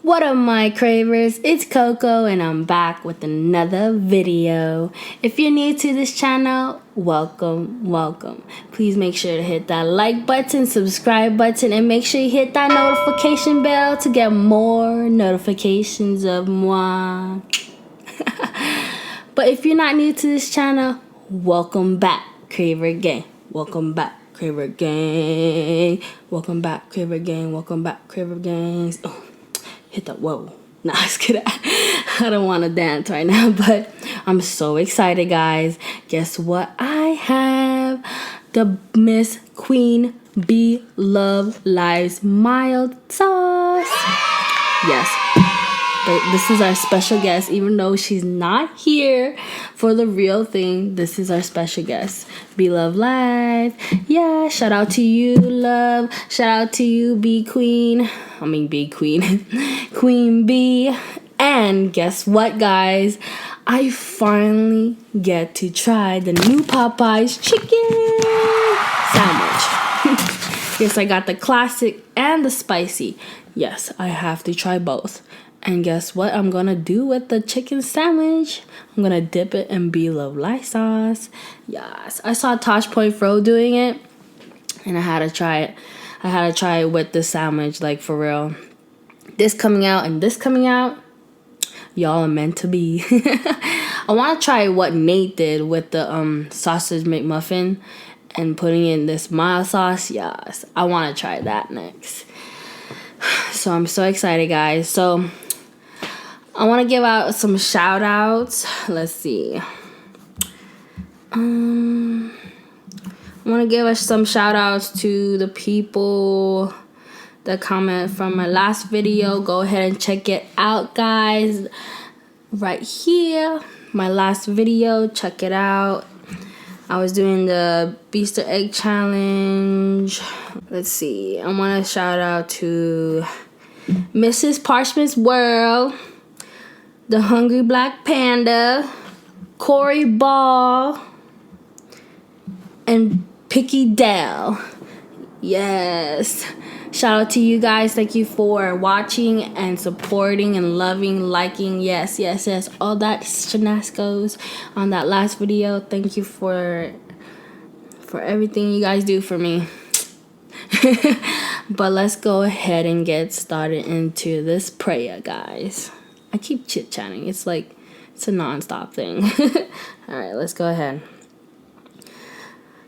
What up, my cravers? It's Coco and I'm back with another video. If you're new to this channel, welcome. Please make sure to hit that like button, subscribe button, and make sure you hit that notification bell to get more notifications of moi. But if you're not new to this channel, welcome back, Craver Gang. Welcome back, Craver Gang. Welcome back, Craver Gang. Welcome back, Craver Gangs. Oh. Hit that, whoa. Nah, just kidding. I don't want to dance right now, but I'm so excited, guys. Guess what? I have the Miss Queen BLOVE'S mild sauce. Yes. This is our special guest, even though she's not here for the real thing. This is our special guest, BLOVELIFE. Yeah, shout out to you, love. Shout out to you, B Queen. Queen B. And guess what, guys? I finally get to try the new Popeyes chicken sandwich. Yes, I got the classic and the spicy. Yes, I have to try both. And guess what I'm gonna do with the chicken sandwich? I'm gonna dip it in BLOVELIFE sauce. Yes, I saw Tosh Point Fro doing it, and I had to try it. I had to try it with the sandwich, like for real. This coming out and this coming out, y'all are meant to be. I want to try what Nate did with the sausage McMuffin and putting in this mild sauce. Yes, I want to try that next. So I'm so excited, guys. So I want to give out some shout outs. Let's see. I want to give us some shout outs to the people that comment from my last video. Go ahead and check it out, guys. Right here, my last video. Check it out. I was doing the Beaster Egg Challenge. Let's see. I want to shout out to Mrs. Parchment's World, The Hungry Black Panda, Corey Ball, and Picky Dell. Yes. Shout out to you guys. Thank you for watching and supporting and loving, liking. Yes. All that shenanigans on that last video. Thank you for everything you guys do for me. But let's go ahead and get started into this prayer, guys. I keep chit-chatting. It's a non-stop thing. All right, let's go ahead.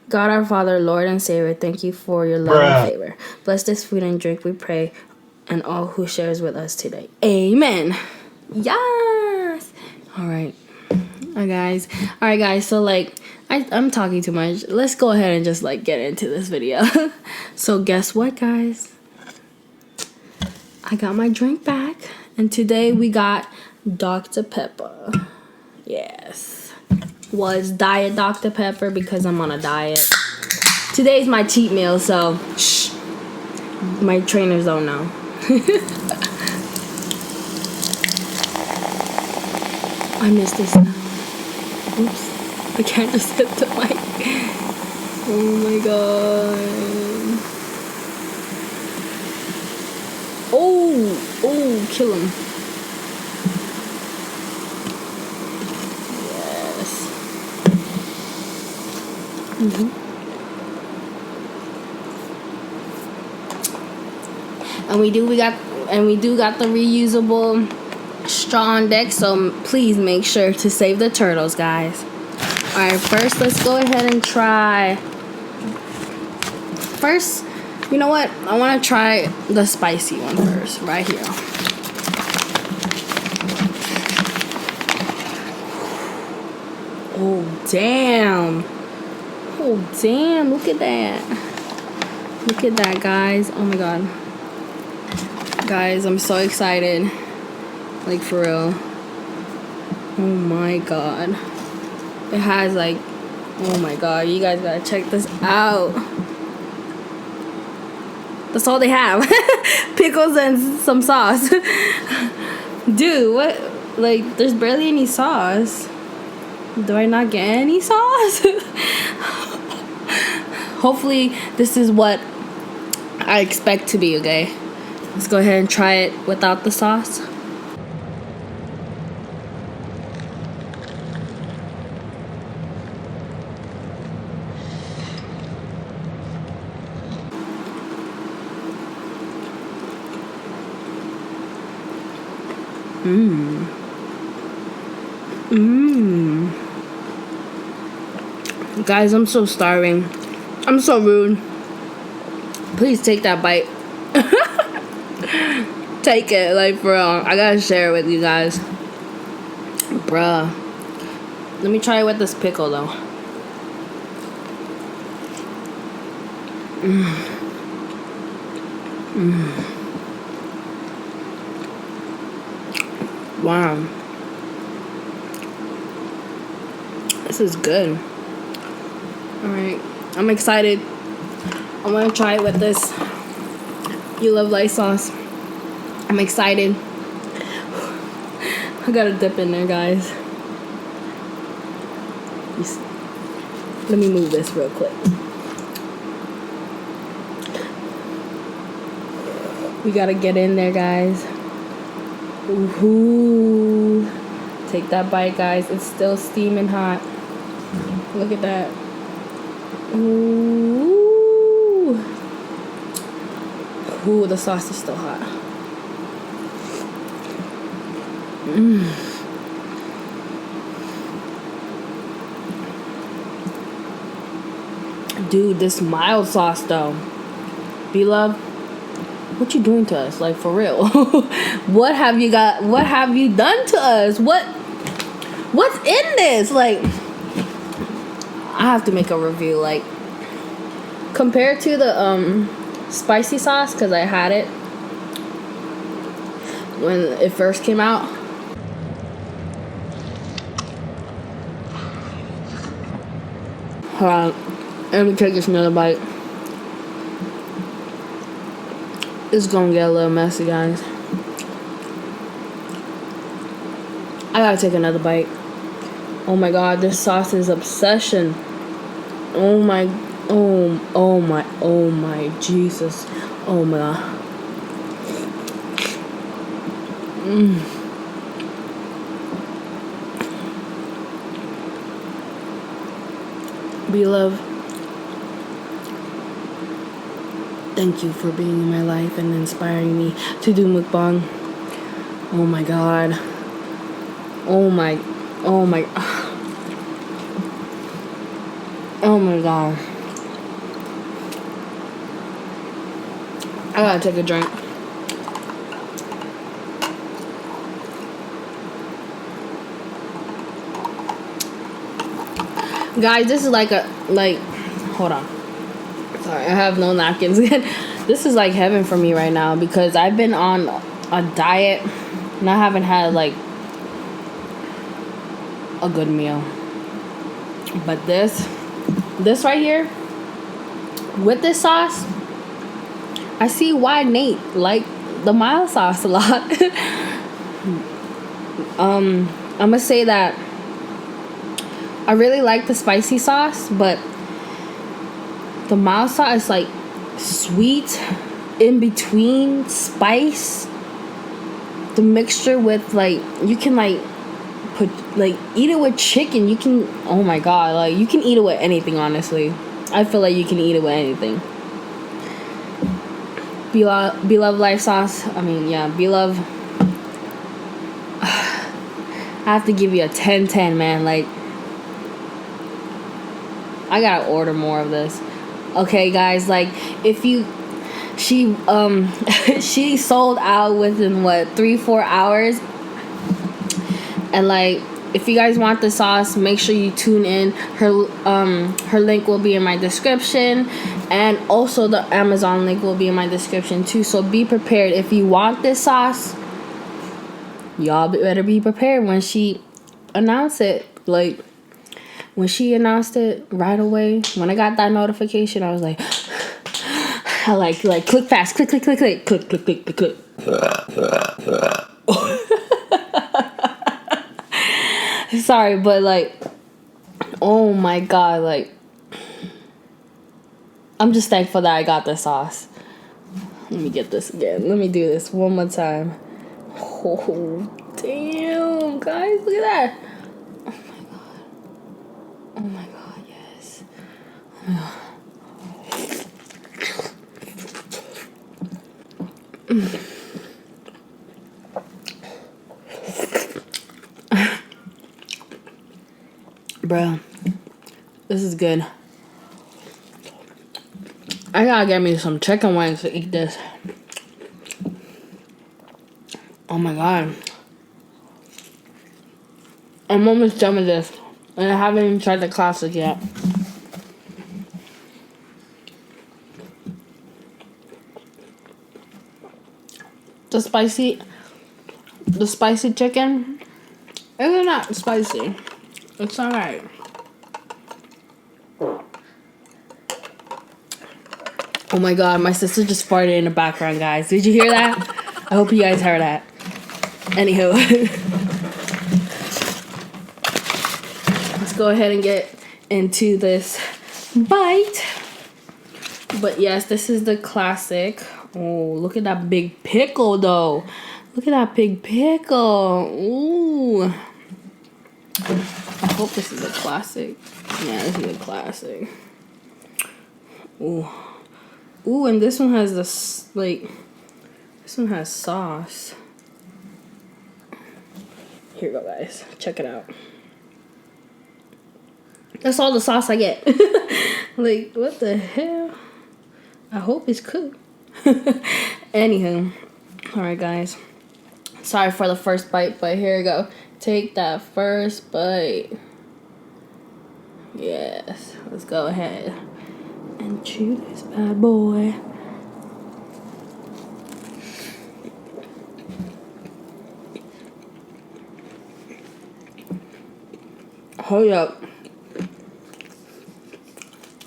God, our Father, Lord and Savior, thank you for your love and favor. Bless this food and drink, we pray, and all who shares with us today. Amen. Yes. All right, guys. So I'm talking too much. Let's go ahead and just get into this video. So guess what, guys? I got my drink back, and today we got Dr. Pepper. Yes. Was Diet Dr. Pepper because I'm on a diet. Today's my cheat meal, so shh. My trainers don't know. I missed this now. Oops. I can't just hit the mic. Oh my god. Oh, kill him. And we do got the reusable straw on deck, so please make sure to save the turtles, guys. Alright, first let's go ahead and try. First, you know what? I want to try the spicy one first, right here. Oh damn, look at that. Look at that, guys. Oh my god. Guys, I'm so excited. For real. Oh my god. It has oh my god, you guys gotta check this out. That's all they have. Pickles and some sauce. Dude, what? There's barely any sauce. Do I not get any sauce? Hopefully this is what I expect to be, okay? Let's go ahead and try it without the sauce. Guys, I'm so starving. I'm so rude. Please take that bite. Take it, like, for real. I gotta share it with you guys. Bruh. Let me try it with this pickle, though. Wow. This is good. Alright. I'm excited. I want to try it with this BLOVELIFE sauce. I'm excited. I gotta dip in there, guys. Let me move this real quick. We gotta get in there, guys. Ooh. Take that bite, guys. It's still steaming hot. Look at that. Ooh. Ooh, the sauce is still hot. Dude, this mild sauce though. BLOVE, what you doing to us? Like, for real. What have you done to us? What's in this? Like, I have to make a review. Like, compared to the spicy sauce, because I had it when it first came out. Hold on. Let me take this another bite. It's gonna get a little messy, guys. I gotta take another bite. Oh my god, this sauce is obsession. Oh my Jesus. Oh my god. BLOVE, thank you for being in my life and inspiring me to do mukbang. Oh my god. Oh my god. I gotta take a drink. Guys, this is like hold on. Sorry, I have no napkins. This is like heaven for me right now because I've been on a diet and I haven't had like a good meal. But this right here with this sauce, I see why Nate liked the mild sauce a lot. I'm gonna say that I really like the spicy sauce, but the mild sauce is like sweet in between spice. The mixture with like, you can like put like eat it with chicken. You can, oh my god, like you can eat it with anything, honestly. I feel like you can eat it with anything. BLOVELIFE sauce. I mean, yeah, BLOVE. I have to give you a 10/10, man. Like, I gotta order more of this. Okay, guys, like she sold out within what, 3-4 hours. And like, if you guys want the sauce, make sure you tune in. Her link will be in my description, and also the Amazon link will be in my description too. So be prepared. If you want this sauce, y'all better be prepared when she announced it. Like, when she announced it right away, when I got that notification, I was like, I like click fast, click. Sorry, but like, oh my god, like, I'm just thankful that I got this sauce. Let me get this again. Let me do this one more time. Oh, damn, guys, look at that. Oh my god. Oh my god, yes. Oh my god. Bro, this is good. I gotta get me some chicken wings to eat this. Oh my god. I'm almost done with this. And I haven't even tried the classic yet. The spicy chicken, it's not spicy. It's alright. Oh my god, my sister just farted in the background, guys. Did you hear that? I hope you guys heard that. Anywho. Let's go ahead and get into this bite. But yes, this is the classic. Oh, look at that big pickle, though. Look at that big pickle. Ooh. I hope this is a classic. Yeah, this is a classic. Ooh. Ooh, and this one has this, like, this one has sauce. Here you go, guys. Check it out. That's all the sauce I get. Like, what the hell? I hope it's cooked. Anywho. Alright, guys. Sorry for the first bite, but here we go. Take that first bite. Yes. Let's go ahead and chew this bad boy. Hold up.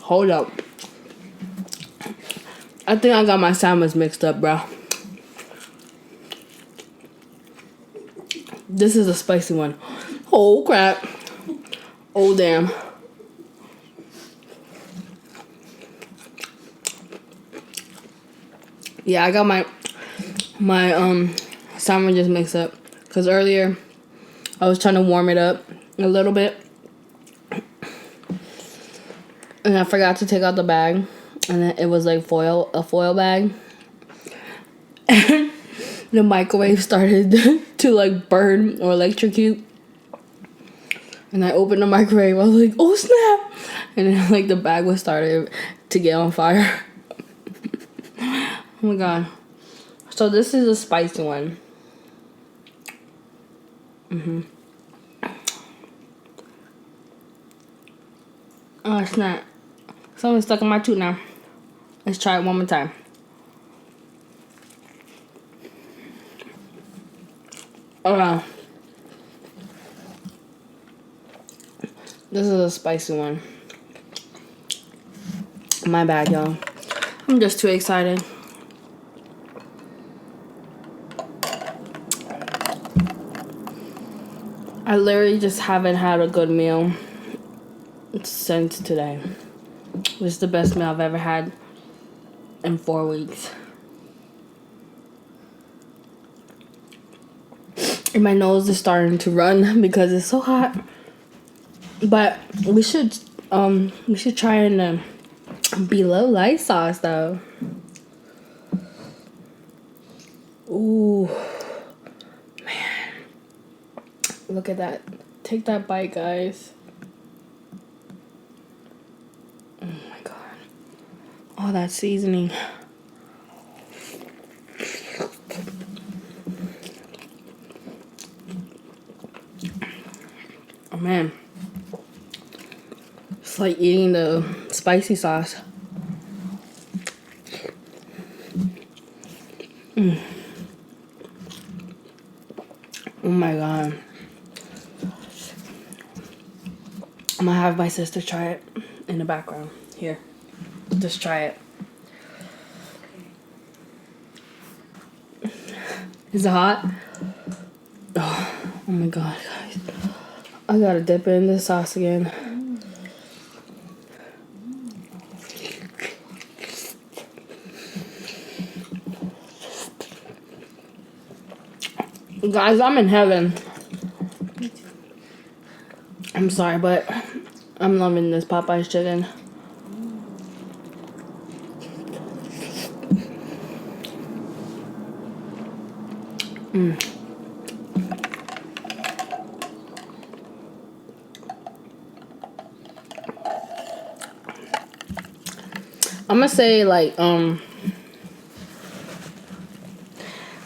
Hold up. I think I got my sandwich mixed up, bro. This is a spicy one. Oh, crap. Oh, damn. Yeah, I got my sandwiches mixed up. Because earlier, I was trying to warm it up a little bit. And I forgot to take out the bag. And it was like a foil bag. And the microwave started to like burn or electrocute. And I opened the microwave. I was like, oh snap. And then like the bag was started to get on fire. Oh my god. So this is a spicy one. Oh snap. Something's stuck in my tooth now. Let's try it one more time. Oh wow. This is a spicy one. My bad, y'all. I'm just too excited. I literally just haven't had a good meal since today. This is the best meal I've ever had in 4 weeks. And my nose is starting to run because it's so hot. But we should try in the BLOVE'S sauce though. Ooh, man, look at that! Take that bite, guys. Oh my god, all that seasoning. Oh man. It's like eating the spicy sauce. Oh my god. I'm gonna have my sister try it in the background. Here. Just try it. Is it hot? Oh my god, guys. I gotta dip it in the sauce again. Guys, I'm in heaven. I'm sorry, but I'm loving this Popeye's chicken. I'm gonna say like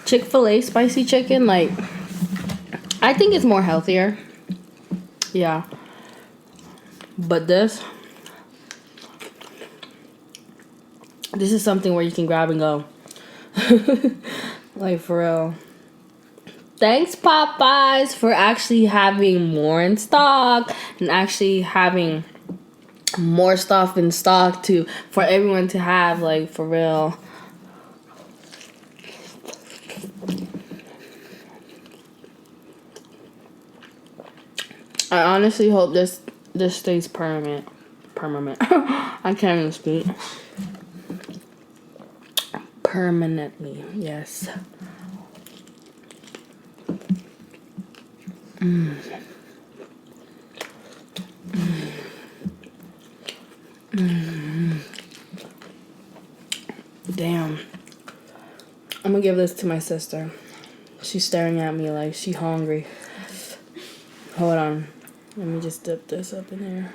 Chick-fil-A spicy chicken, like I think it's more healthier. Yeah. But this is something where you can grab and go. Like, for real. Thanks, Popeyes, for actually having more in stock and actually having more stuff in stock for everyone to have, like, for real. I honestly hope this stays permanent. I can't even speak. Permanently, yes. Damn. I'm gonna give this to my sister. She's staring at me like she's hungry. Hold on. Let me just dip this up in here.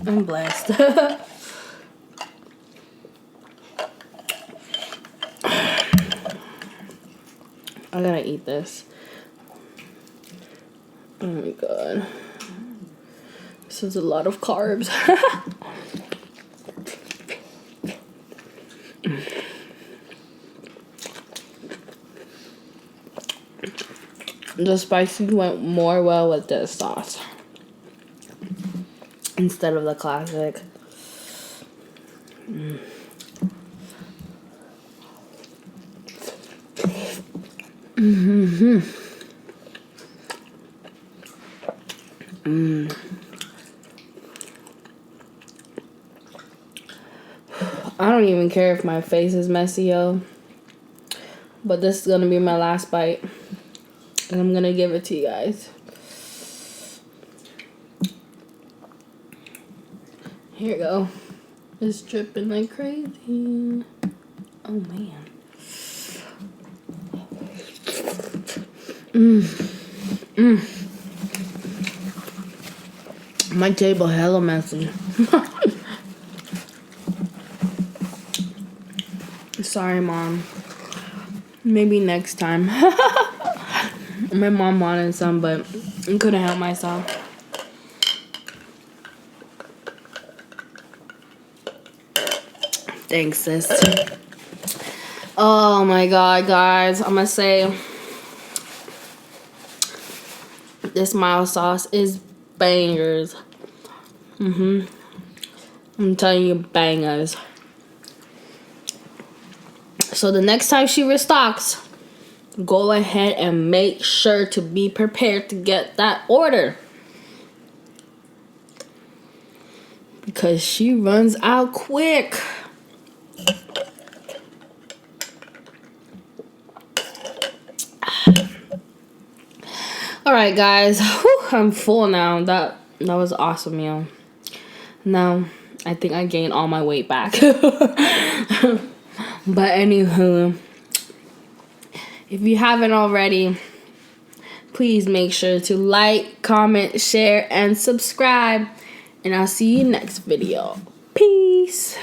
I'm blessed. I gotta eat this. Oh my god. This is a lot of carbs. The spicy went more well with this sauce instead of the classic. I don't even care if my face is messy, yo. But this is gonna be my last bite. And I'm gonna give it to you guys. Here you go. It's dripping like crazy. Oh man. My table hella messy. Sorry, Mom. Maybe next time. My mom wanted some, but I couldn't help myself. Thanks, sis. Oh my god, guys. I'm gonna say this mild sauce is bangers. I'm telling you, bangers. So the next time she restocks, go ahead and make sure to be prepared to get that order. Because she runs out quick. Alright, guys. Whew, I'm full now. That was awesome, yo. Now, I think I gained all my weight back. But anywho, if you haven't already, please make sure to like, comment, share, and subscribe. And I'll see you next video. Peace.